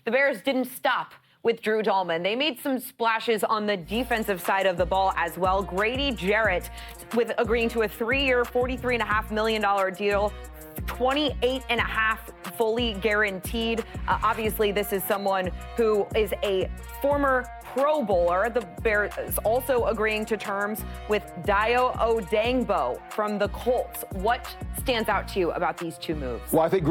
the Bears didn't stop with Drew Dalman. They made some splashes on the defensive side of the ball as well. Grady Jarrett with agreeing to a 3-year, $43.5 million deal. 28.5 fully guaranteed. Obviously, this is someone who is a former Pro Bowler. The Bears also agreeing to terms with Dayo Odeyingbo from the Colts. What stands out to you about these two moves? Well, I think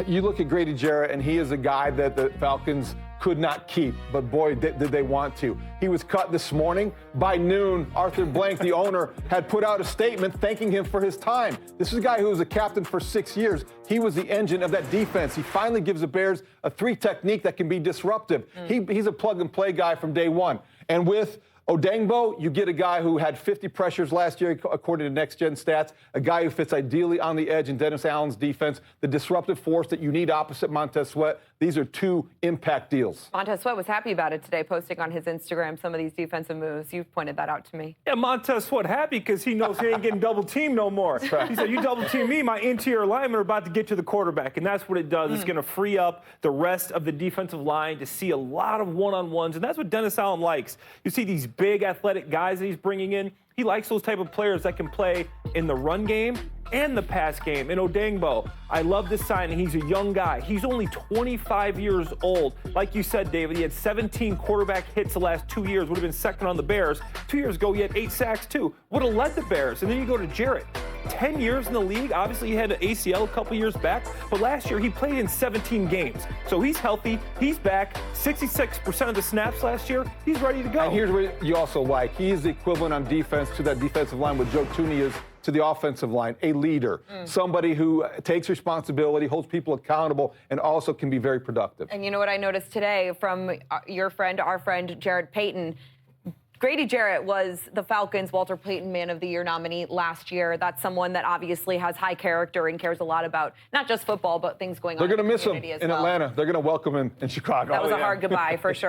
you look at Grady Jarrett, and he is a guy that the Falcons could not keep, but boy, did they want to. He was cut this morning. By noon, Arthur Blank, the owner, had put out a statement thanking him for his time. This is a guy who was a captain for 6 years. He was the engine of that defense. He finally gives the Bears a 3 technique that can be disruptive. He's a plug-and-play guy from day one. And with Odeyingbo, you get a guy who had 50 pressures last year, according to Next Gen Stats, a guy who fits ideally on the edge in Dennis Allen's defense, the disruptive force that you need opposite Montez Sweat. These are 2 impact deals. Montez Sweat was happy about it today, posting on his Instagram some of these defensive moves. You've pointed that out to me. Yeah, Montez Sweat happy because he knows he ain't getting double teamed no more. Right. He said, you double team me, my interior linemen are about to get to the quarterback. And that's what it does. It's going to free up the rest of the defensive line to see a lot of one-on-ones. And that's what Dennis Allen likes. You see these big athletic guys that he's bringing in. He likes those type of players that can play in the run game and the pass game. And Odeyingbo, I love this signing. He's a young guy. He's only 25 years old. Like you said, David, he had 17 quarterback hits the last 2 years, would have been second on the Bears. 2 years ago, he had 8 sacks too. Would have led the Bears. And then you go to Jarrett. 10 years in the league. Obviously, he had an ACL a couple years back, but last year he played in 17 games. So he's healthy. He's back. 66% of the snaps last year. He's ready to go. And here's what you also like. He's the equivalent on defense to that defensive line with Joe Thuney is to the offensive line, a leader, somebody who takes responsibility, holds people accountable, and also can be very productive. And you know what I noticed today from your friend, our friend, Jarrett Payton? Grady Jarrett was the Falcons' Walter Payton Man of the Year nominee last year. That's someone that obviously has high character and cares a lot about not just football, but things going on in the community as well. They're going to miss him in Atlanta. They're going to welcome him in Chicago. That was a hard goodbye for sure.